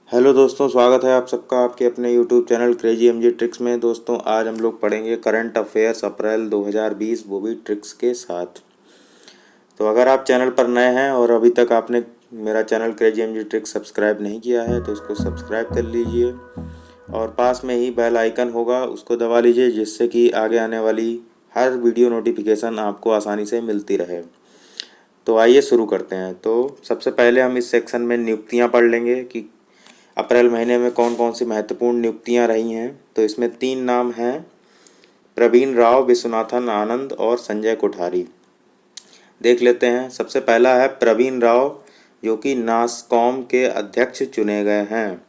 Hello दोस्तों, स्वागत है आप सबका आपके अपने YouTube channel crazy MG tricks में। दोस्तों आज हम लोग पढ़ेंगे करंट अफेयर्स अप्रैल 2020, वो भी ट्रिक्स के साथ। तो अगर आप चैनल पर नए हैं और अभी तक आपने मेरा channel crazy MG tricks subscribe नहीं किया है तो इसको सब्सक्राइब कर लीजिए और पास में ही बेल आइकन होगा उसको दबा लीजिए, जिससे कि आगे आने वाली हर वीडियो नोटिफिकेशन आपको आसानी से मिलती रहे। तो आइए शुरू करते हैं। तो सबसे पहले हम इस सेक्शन में नियुक्तियां पढ़ लेंगे कि अप्रैल महीने में कौन कौन सी महत्वपूर्ण नियुक्तियां रही हैं। तो इसमें 3 नाम हैं, प्रवीण राव, विश्वनाथन आनंद और संजय कोठारी। देख लेते हैं। सबसे पहला है प्रवीण राव, जो कि नासकॉम के अध्यक्ष चुने गए हैं।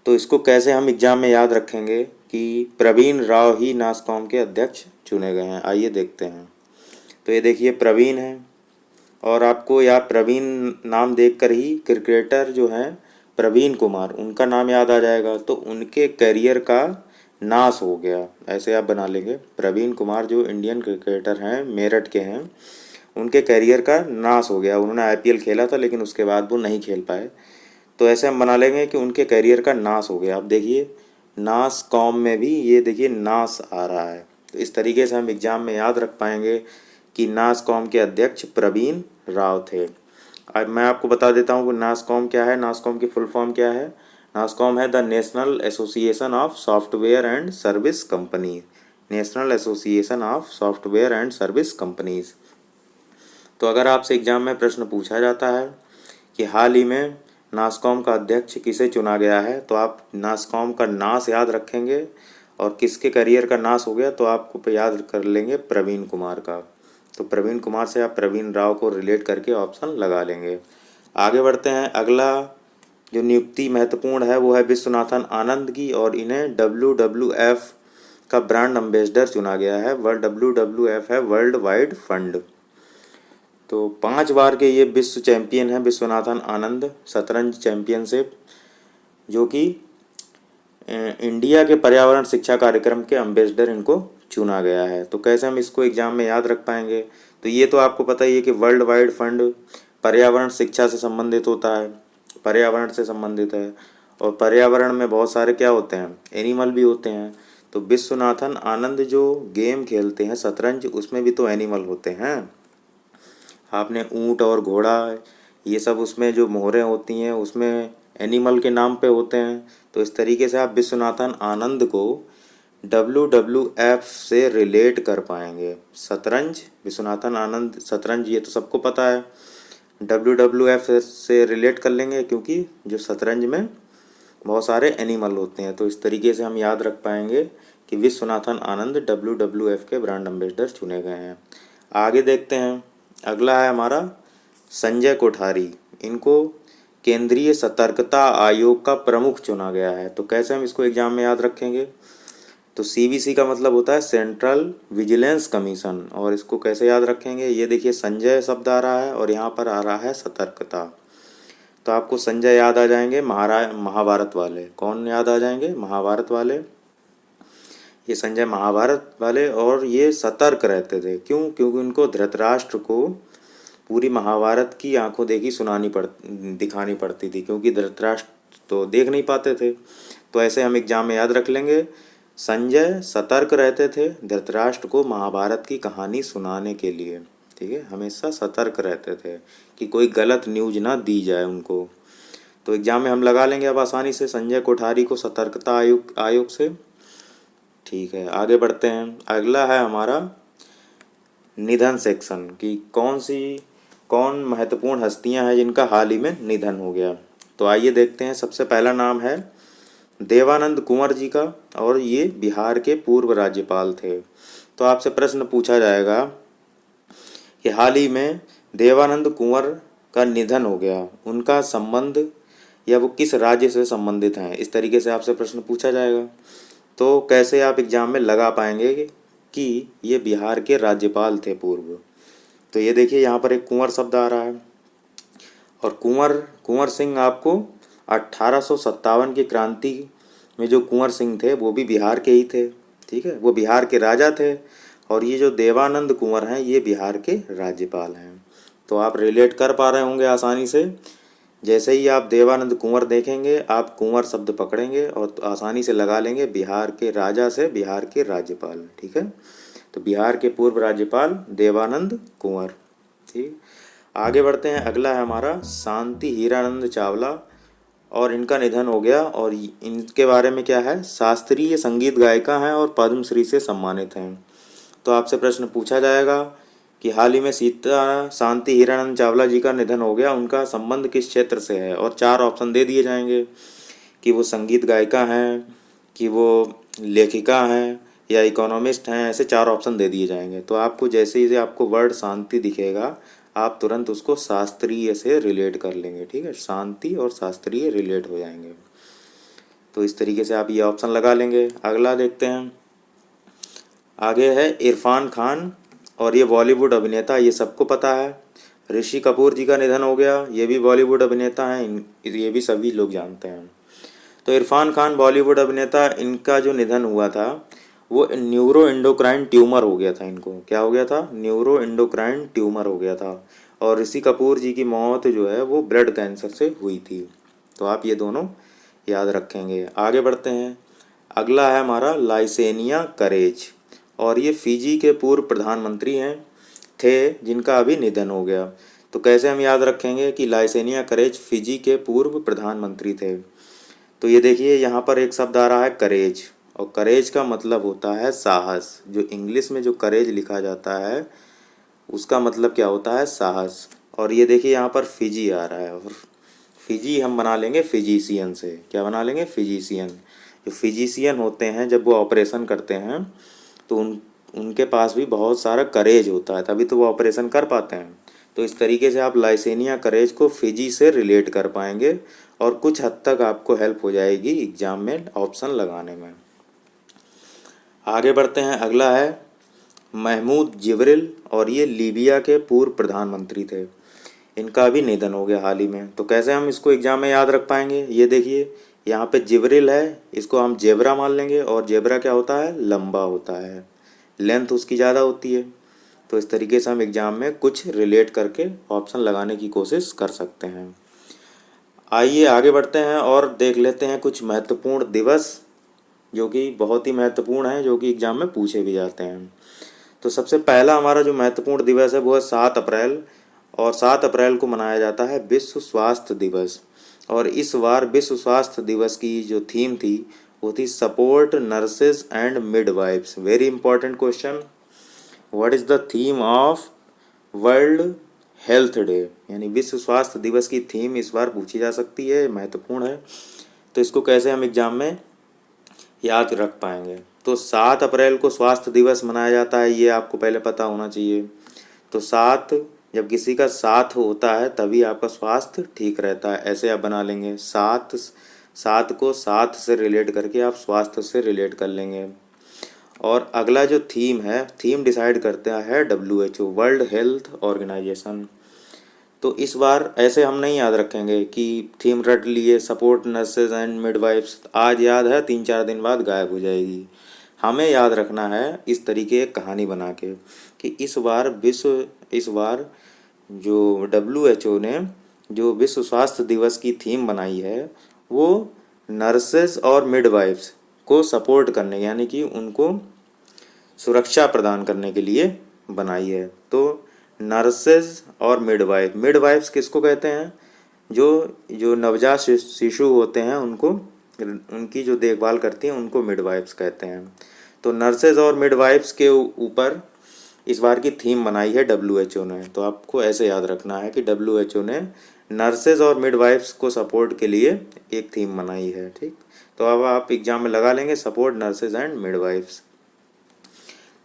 तो इसको कैसे हम एग्जाम में याद रखेंगे कि प्रवीण राव ही नासकॉम के अध्यक्ष चुने गए हैं, आइए देखते हैं। तो ये देखिए प्रवीण है, और आपको या प्रवीण नाम देखकर ही क्रिकेटर जो हैं प्रवीण कुमार, उनका नाम याद आ जाएगा। तो उनके करियर का नाश हो गया, ऐसे आप बना लेंगे। प्रवीण कुमार जो इंडियन क्रिकेटर हैं, मेरठ के हैं, उनके करियर का नाश हो गया। उन्होंने आईपीएल खेला था लेकिन उसके बाद वो नहीं खेल पाए। तो ऐसे हम बना लेंगे कि उनके करियर का नाश हो गया। अब देखिए नास कॉम में भी ये देखिए नास आ रहा है। तो इस तरीके से हम एग्जाम में याद रख पाएंगे कि नासकॉम के अध्यक्ष प्रवीण राव थे। अब मैं आपको बता देता हूँ कि नासकॉम क्या है। नासकॉम की फुल फॉर्म क्या है? नासकॉम है the national association of software and service company. National association of software and service companies. तो अगर आपसे एग्जाम में प्रश्न पूछा जाता है कि हाल ही में नासकॉम का अध्यक्ष किसे चुना गया है, तो आप नासकॉम का नास याद रखेंगे और किसके करियर का नाश हो गया तो आपको याद कर लेंगे प्रवीण कुमार का। तो प्रवीण कुमार से आप प्रवीण राव को रिलेट करके ऑप्शन लगा लेंगे। आगे बढ़ते हैं। अगला जो नियुक्ति महत्वपूर्ण है वो है विश्वनाथन आनंद की, और इन्हें WWF का ब्रांड एम्बेसडर चुना गया है। WWF है वर्ल्ड वाइड फंड। तो 5 बार के ये विश्व चैंपियन हैं विश्वनाथन आनंद, शतरंज चैंपियनशिप, जो कि इंडिया के पर्यावरण शिक्षा कार्यक्रम के एम्बेसडर इनको चुना गया है। तो कैसे हम इसको एग्जाम में याद रख पाएंगे? तो ये तो आपको पता ही है कि वर्ल्ड वाइड फंड पर्यावरण शिक्षा से संबंधित होता है, पर्यावरण से संबंधित है। और पर्यावरण में बहुत सारे क्या होते हैं, एनिमल भी होते हैं। तो विश्वनाथन आनंद जो गेम खेलते हैं शतरंज, उसमें भी तो एनिमल होते हैं। आपने ऊँट और घोड़ा, ये सब उसमें जो मोहरें होती हैं उसमें एनिमल के नाम पे होते हैं। तो इस तरीके से आप विश्वनाथन आनंद को WWF से रिलेट कर पाएंगे। शतरंज, विश्वनाथन आनंद शतरंज, ये तो सबको पता है। WWF से रिलेट कर लेंगे क्योंकि जो शतरंज में बहुत सारे एनिमल होते हैं। तो इस तरीके से हम याद रख पाएंगे कि विश्वनाथन आनंद WWF के ब्रांड एम्बेसडर चुने गए हैं। आगे देखते हैं। अगला है हमारा संजय कोठारी। इनको केंद्रीय सतर्कता आयोग का प्रमुख चुना गया है। तो कैसे हम इसको एग्जाम में याद रखेंगे? तो CVC का मतलब होता है सेंट्रल विजिलेंस कमीशन, और इसको कैसे याद रखेंगे? ये देखिए संजय शब्द आ रहा है और यहाँ पर आ रहा है सतर्कता। तो आपको संजय याद आ जाएंगे महाभारत वाले। कौन याद आ जाएंगे? महाभारत वाले। ये संजय महाभारत वाले, और ये सतर्क रहते थे। क्यों? क्योंकि उनको धृतराष्ट्र को पूरी महाभारत की आंखों देखी दिखानी पड़ती थी, क्योंकि धृतराष्ट्र तो देख नहीं पाते थे। तो ऐसे हम एग्जाम में याद रख लेंगे, संजय सतर्क रहते थे धृतराष्ट्र को महाभारत की कहानी सुनाने के लिए। ठीक है, हमेशा सतर्क रहते थे कि कोई गलत न्यूज ना दी जाए उनको। तो एग्जाम में हम लगा लेंगे अब आसानी से संजय कोठारी को सतर्कता आयोग से। ठीक है, आगे बढ़ते हैं। अगला है हमारा निधन सेक्शन की कौन महत्वपूर्ण हस्तियां हैं जिनका हाल ही में निधन हो गया। तो आइए देखते हैं। सबसे पहला नाम है देवानंद कुंवर जी का, और ये बिहार के पूर्व राज्यपाल थे। तो आपसे प्रश्न पूछा जाएगा कि हाल ही में देवानंद कुंवर का निधन हो गया, उनका संबंध या वो किस राज्य से संबंधित हैं, इस तरीके से आपसे प्रश्न पूछा जाएगा। तो कैसे आप एग्जाम में लगा पाएंगे कि ये बिहार के राज्यपाल थे पूर्व? तो ये देखिए यहाँ पर एक कुंवर शब्द आ रहा है, और कुंवर सिंह आपको 1857 की क्रांति में जो कुंवर सिंह थे वो भी बिहार के ही थे। ठीक है, वो बिहार के राजा थे, और ये जो देवानंद कुंवर हैं ये बिहार के राज्यपाल हैं। तो आप रिलेट कर पा रहे होंगे आसानी से। जैसे ही आप देवानंद कुंवर देखेंगे, आप कुंवर शब्द पकड़ेंगे और आसानी से लगा लेंगे बिहार के राजा से बिहार के राज्यपाल। ठीक है, तो बिहार के पूर्व राज्यपाल देवानंद कुंवर। ठीक, आगे बढ़ते हैं। अगला है हमारा शांति हीरानंद चावला, और इनका निधन हो गया। और इनके बारे में क्या है, शास्त्रीय संगीत गायिका हैं और पद्मश्री से सम्मानित हैं। तो आपसे प्रश्न पूछा जाएगा कि हाल ही में सीता शांति हीरानंद चावला जी का निधन हो गया, उनका संबंध किस क्षेत्र से है, और 4 ऑप्शन दे दिए जाएंगे कि वो संगीत गायिका हैं, कि वो लेखिका हैं, या इकोनॉमिस्ट हैं। ऐसे 4 ऑप्शन दे दिए जाएंगे। तो आपको जैसे ही आपको वर्ड शांति दिखेगा, आप तुरंत उसको शास्त्रीय से रिलेट कर लेंगे। ठीक है, शांति और शास्त्रीय रिलेट हो जाएंगे। तो इस तरीके से आप ये ऑप्शन लगा लेंगे। अगला देखते हैं। आगे है इरफान खान, और ये बॉलीवुड अभिनेता, ये सबको पता है। ऋषि कपूर जी का निधन हो गया, ये भी बॉलीवुड अभिनेता हैं, ये भी सभी लोग जानते हैं। तो इरफान खान बॉलीवुड अभिनेता, इनका जो निधन हुआ था वो न्यूरो एंडोक्राइन ट्यूमर हो गया था। इनको क्या हो गया था, न्यूरो एंडोक्राइन ट्यूमर हो गया था। और ऋषि कपूर जी की मौत जो है वो ब्लड कैंसर से हुई थी। तो आप ये दोनों याद रखेंगे। आगे बढ़ते हैं। अगला है हमारा लाइसेनिया करेज, और ये फिजी के पूर्व प्रधानमंत्री हैं थे, जिनका अभी निधन हो गया। तो कैसे हम याद रखेंगे कि लाइसेनिया करेज फिजी के पूर्व प्रधानमंत्री थे। तो ये देखिए यहाँ पर एक शब्द आ रहा है करेज, और करेज का मतलब होता है साहस। जो इंग्लिश में जो करेज लिखा जाता है उसका मतलब क्या होता है, साहस। और ये देखिए यहाँ पर फिजी आ रहा है, और फिजी हम बना लेंगे फिजिशियन से। क्या बना लेंगे, फिजिशियन। जो फिजिशियन होते हैं जब वो ऑपरेशन करते हैं तो उनके पास भी बहुत सारा करेज होता है, तभी तो वो ऑपरेशन कर पाते हैं। तो इस तरीके से आप लाइसेनिया करेज को फिजी से रिलेट कर पाएंगे, और कुछ हद तक आपको हेल्प हो जाएगी एग्जाम में ऑप्शन लगाने में। आगे बढ़ते हैं। अगला है महमूद जिब्रिल, और ये लीबिया के पूर्व प्रधानमंत्री थे। इनका भी निधन हो गया हाल ही में। तो कैसे हम इसको एग्जाम में याद रख पाएंगे, ये देखिए यहाँ पे जिब्रिल है, इसको हम जेबरा मान लेंगे। और जेबरा क्या होता है, लंबा होता है, लेंथ उसकी ज़्यादा होती है। तो इस तरीके से हम एग्जाम में कुछ रिलेट करके ऑप्शन लगाने की कोशिश कर सकते हैं। आइए आगे बढ़ते हैं और देख लेते हैं कुछ महत्वपूर्ण दिवस जो कि बहुत ही महत्वपूर्ण हैं, जो कि एग्जाम में पूछे भी जाते हैं। तो सबसे पहला हमारा जो महत्वपूर्ण दिवस है वो है 7 अप्रैल, और 7 अप्रैल को मनाया जाता है विश्व स्वास्थ्य दिवस। और इस बार विश्व स्वास्थ्य दिवस की जो थीम थी वो थी support nurses and midwives. Very important question, what is the theme of world health day, यानी विश्व स्वास्थ्य दिवस की थीम इस बार पूछी जा सकती है, महत्वपूर्ण है। तो इसको कैसे हम एग्जाम में याद रख पाएंगे। तो 7 अप्रैल को स्वास्थ्य दिवस मनाया जाता है, ये आपको पहले पता होना चाहिए। तो 7, जब किसी का साथ होता है तभी आपका स्वास्थ्य ठीक रहता है, ऐसे आप बना लेंगे। 7 को साथ से रिलेट करके आप स्वास्थ्य से रिलेट कर लेंगे। और अगला जो थीम है, थीम डिसाइड करता है WHO, वर्ल्ड हेल्थ ऑर्गेनाइजेशन। तो इस बार ऐसे हम नहीं याद रखेंगे कि थीम रट लिए सपोर्ट नर्सेज एंड मिडवाइफ्स, आज याद है 3-4 दिन बाद गायब हो जाएगी। हमें याद रखना है इस तरीके एक कहानी बना के कि इस बार जो WHO ने जो विश्व स्वास्थ्य दिवस की थीम बनाई है वो नर्सेज और मिडवाइफ्स को सपोर्ट करने, यानी कि उनको सुरक्षा प्रदान करने के लिए बनाई है। तो नर्सेज और मिडवाइफ्स किसको कहते हैं, जो नवजात शिशु होते हैं उनको, उनकी जो देखभाल करती हैं उनको मिडवाइफ्स कहते हैं। तो नर्सेज और मिडवाइफ्स के ऊपर इस बार की थीम बनाई है WHO ने। तो आपको ऐसे याद रखना है कि WHO ने नर्सेज और मिडवाइफ्स को सपोर्ट के लिए एक थीम बनाई है। ठीक, तो अब आप एग्जाम में लगा लेंगे सपोर्ट नर्सेज एंड मिडवाइफ्स।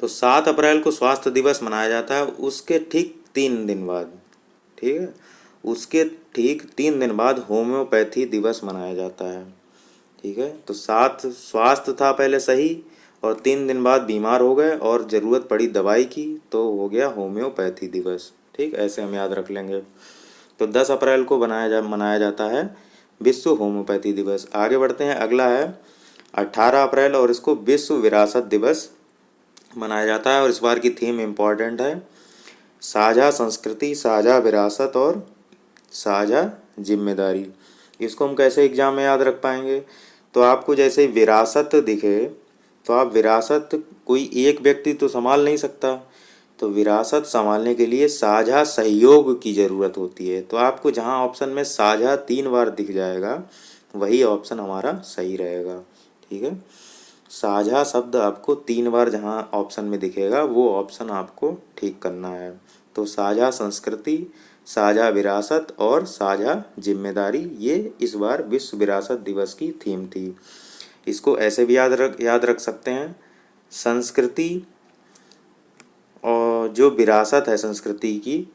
तो 7 अप्रैल को स्वास्थ्य दिवस मनाया जाता है, उसके ठीक 3 दिन बाद, ठीक है, उसके ठीक 3 दिन बाद होम्योपैथी दिवस मनाया जाता है। ठीक है, तो 7 स्वास्थ्य था पहले सही, और 3 दिन बाद बीमार हो गए और ज़रूरत पड़ी दवाई की, तो हो गया होम्योपैथी दिवस। ठीक, ऐसे हम याद रख लेंगे। तो 10 अप्रैल को मनाया जाता है विश्व होम्योपैथी दिवस। आगे बढ़ते हैं। अगला है 18 अप्रैल, और इसको विश्व विरासत दिवस मनाया जाता है। और इस बार की थीम इम्पॉर्टेंट है, साझा संस्कृति, साझा विरासत और साझा जिम्मेदारी। इसको हम कैसे एग्जाम में याद रख पाएंगे? तो आपको जैसे विरासत दिखे तो आप विरासत कोई एक व्यक्ति तो संभाल नहीं सकता, तो विरासत संभालने के लिए साझा सहयोग की ज़रूरत होती है। तो आपको जहाँ ऑप्शन में साझा 3 बार दिख जाएगा वही ऑप्शन हमारा सही रहेगा। ठीक है, साझा शब्द आपको 3 बार जहाँ ऑप्शन में दिखेगा वो ऑप्शन आपको ठीक करना है। तो साझा संस्कृति, साझा विरासत और साझा जिम्मेदारी, ये इस बार विश्व विरासत दिवस की थीम थी। इसको ऐसे भी याद रख सकते हैं, संस्कृति और जो विरासत है संस्कृति की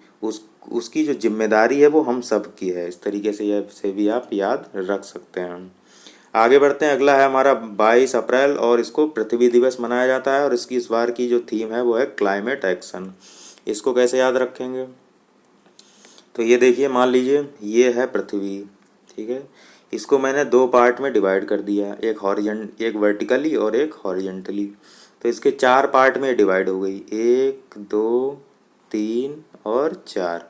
उसकी जो जिम्मेदारी है वो हम सब की है। इस तरीके से भी आप याद रख सकते हैं। आगे बढ़ते हैं। अगला है हमारा 22 अप्रैल और इसको पृथ्वी दिवस मनाया जाता है और इसकी इस बार की जो थीम है वो है क्लाइमेट एक्शन। इसको कैसे याद रखेंगे? तो ये देखिए, मान लीजिए ये है पृथ्वी, ठीक है, इसको मैंने 2 पार्ट में डिवाइड कर दिया, एक वर्टिकली और एक हॉरिजेंटली। तो इसके 4 पार्ट में डिवाइड हो गई, 1 2 3 और 4।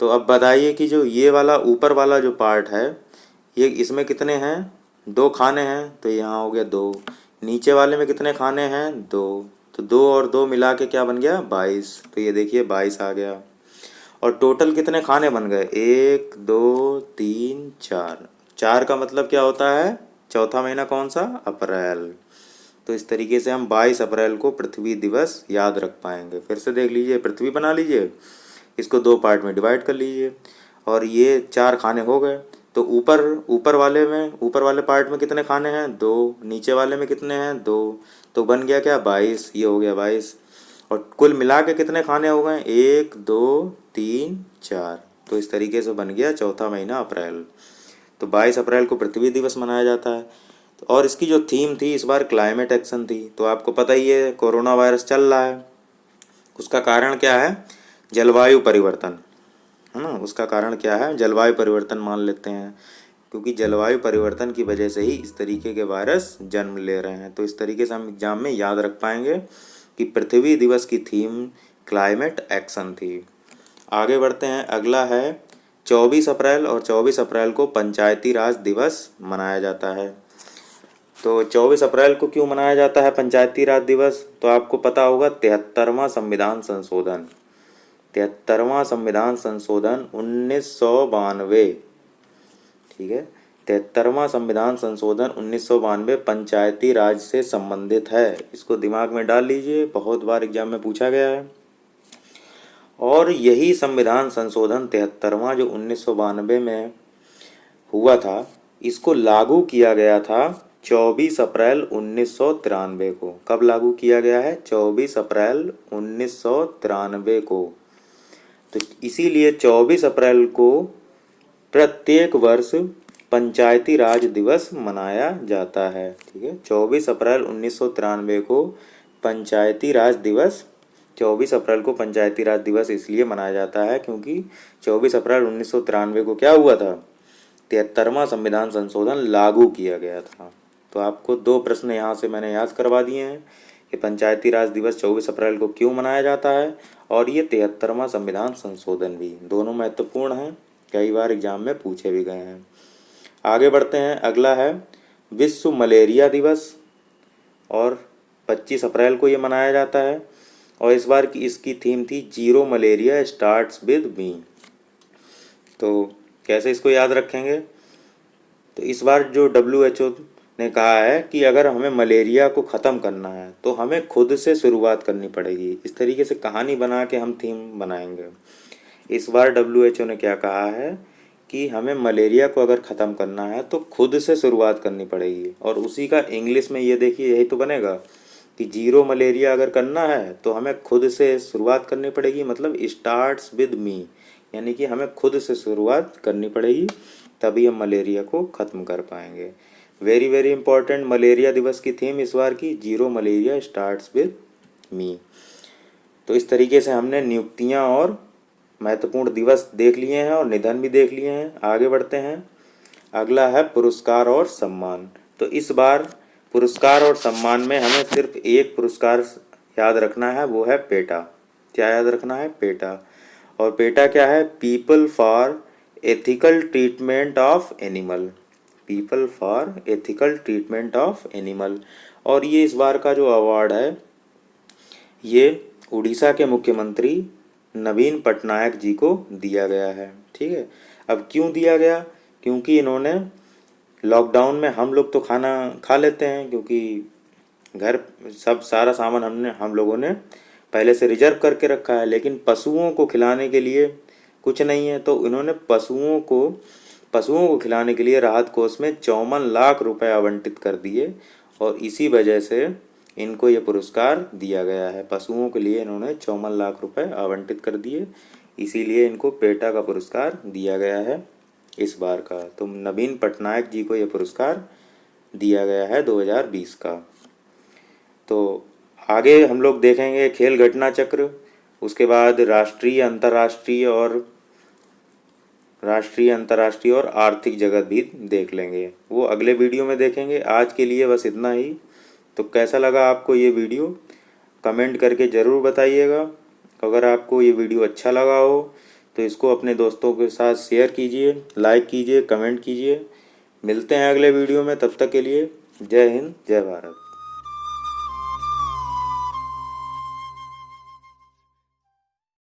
तो अब बताइए कि जो ये वाला ऊपर वाला जो पार्ट है ये इसमें कितने हैं? 2 खाने हैं, तो यहाँ हो गया 2। नीचे वाले में कितने खाने हैं? 2। तो 2 और 2 मिला के क्या बन गया? 22। तो ये देखिए 22 आ गया। और टोटल कितने खाने बन गए? 1 2 3 4। 4 का मतलब क्या होता है? चौथा महीना कौन सा? अप्रैल। तो इस तरीके से हम 22 अप्रैल को पृथ्वी दिवस याद रख पाएंगे। फिर से देख लीजिए, पृथ्वी बना लीजिए, इसको 2 पार्ट में डिवाइड कर लीजिए और ये 4 खाने हो गए। तो ऊपर वाले पार्ट में कितने खाने हैं? 2। नीचे वाले में कितने हैं? 2। तो बन गया क्या? 22। ये हो गया 22। और कुल मिला के कितने खाने हो गए? 1 2 3 4। तो इस तरीके से बन गया चौथा महीना अप्रैल। तो 22 अप्रैल को पृथ्वी दिवस मनाया जाता है। और इसकी जो थीम थी इस बार क्लाइमेट एक्शन थी। तो आपको पता ही है कोरोना वायरस चल रहा है, उसका कारण क्या है? जलवायु परिवर्तन, है ना। उसका कारण क्या है? जलवायु परिवर्तन मान लेते हैं, क्योंकि जलवायु परिवर्तन की वजह से ही इस तरीके के वायरस जन्म ले रहे हैं। तो इस तरीके से हम एग्जाम में याद रख पाएंगे कि पृथ्वी दिवस की थीम क्लाइमेट एक्शन थी। आगे बढ़ते हैं। अगला है 24 अप्रैल और 24 अप्रैल को पंचायती राज दिवस मनाया जाता है। तो 24 अप्रैल को क्यों मनाया जाता है पंचायती राज दिवस? तो आपको पता होगा 73वां संविधान संशोधन, 73वां संविधान संशोधन 1992, ठीक है, 73वां संविधान संशोधन 1992 पंचायती राज से संबंधित है। इसको दिमाग में डाल लीजिए, बहुत बार एग्जाम में पूछा गया है। और यही संविधान संशोधन 73वां जो 1992 में हुआ था, इसको लागू किया गया था 24 अप्रैल 1993 को। कब लागू किया गया है? 24 अप्रैल 1993 को। तो इसीलिए 24 अप्रैल को प्रत्येक वर्ष पंचायती राज दिवस मनाया जाता है। ठीक है, 24 अप्रैल 1993 को पंचायती राज दिवस, 24 अप्रैल को पंचायती राज दिवस इसलिए मनाया जाता है क्योंकि 24 अप्रैल 1993 को क्या हुआ था? 73वां संविधान संशोधन लागू किया गया था। तो आपको 2 प्रश्न यहाँ से मैंने याद करवा दिए हैं कि पंचायती राज दिवस 24 अप्रैल को क्यों मनाया जाता है और ये 73वां संविधान संशोधन भी, दोनों महत्वपूर्ण हैं, कई बार एग्जाम में पूछे भी गए हैं। आगे बढ़ते हैं। अगला है विश्व मलेरिया दिवस और 25 अप्रैल को ये मनाया जाता है और इस बार की इसकी थीम थी zero malaria starts with me. तो कैसे इसको याद रखेंगे? तो इस बार जो WHO ने कहा है कि अगर हमें मलेरिया को ख़त्म करना है तो हमें खुद से शुरुआत करनी पड़ेगी। इस तरीके से कहानी बना के हम थीम बनाएंगे। इस बार WHO ने क्या कहा है कि हमें मलेरिया को अगर ख़त्म करना है तो खुद से शुरुआत करनी पड़ेगी। और उसी का इंग्लिश में ये देखिए, यही तो बनेगा कि जीरो मलेरिया अगर करना है तो हमें खुद से शुरुआत करनी पड़ेगी, मतलब स्टार्ट्स विद मी, यानी कि हमें खुद से शुरुआत करनी पड़ेगी, तभी हम मलेरिया को ख़त्म कर पाएंगे। वेरी वेरी इंपॉर्टेंट मलेरिया दिवस की थीम इस बार की zero malaria starts with me. तो इस तरीके से हमने नियुक्तियां और महत्वपूर्ण दिवस देख लिए हैं और निधन भी देख लिए हैं। आगे बढ़ते हैं। अगला है पुरस्कार और सम्मान। तो इस बार पुरस्कार और सम्मान में हमें सिर्फ एक पुरस्कार याद रखना है, वो है पेटा। क्या याद रखना है? पेटा। और पेटा क्या है? People for ethical treatment of animal, people for ethical treatment of animal. और ये इस बार का जो अवार्ड है ये उड़ीसा के मुख्यमंत्री नवीन पटनायक जी को दिया गया है। ठीक है, अब क्यों दिया गया? क्योंकि इन्होंने लॉकडाउन में, हम लोग तो खाना खा लेते हैं क्योंकि घर सब सारा सामान हम लोगों ने पहले से रिजर्व करके रखा है, लेकिन पशुओं को खिलाने के लिए कुछ नहीं है, तो इन्होंने पशुओं को खिलाने के लिए राहत कोष में 54 लाख रुपए आवंटित कर दिए और इसी वजह से इनको ये पुरस्कार दिया गया है। पशुओं के लिए इन्होंने 54 लाख रुपए आवंटित कर दिए, इसीलिए इनको पेटा का पुरस्कार दिया गया है इस बार का। तो नवीन पटनायक जी को ये पुरस्कार दिया गया है 2020 का। तो आगे हम लोग देखेंगे खेल घटना चक्र, उसके बाद राष्ट्रीय अंतर्राष्ट्रीय और आर्थिक जगत भी देख लेंगे, वो अगले वीडियो में देखेंगे। आज के लिए बस इतना ही। तो कैसा लगा आपको ये वीडियो कमेंट करके ज़रूर बताइएगा। अगर आपको ये वीडियो अच्छा लगा हो तो इसको अपने दोस्तों के साथ शेयर कीजिए, लाइक कीजिए, कमेंट कीजिए। मिलते हैं अगले वीडियो में, तब तक के लिए जय हिंद, जय भारत।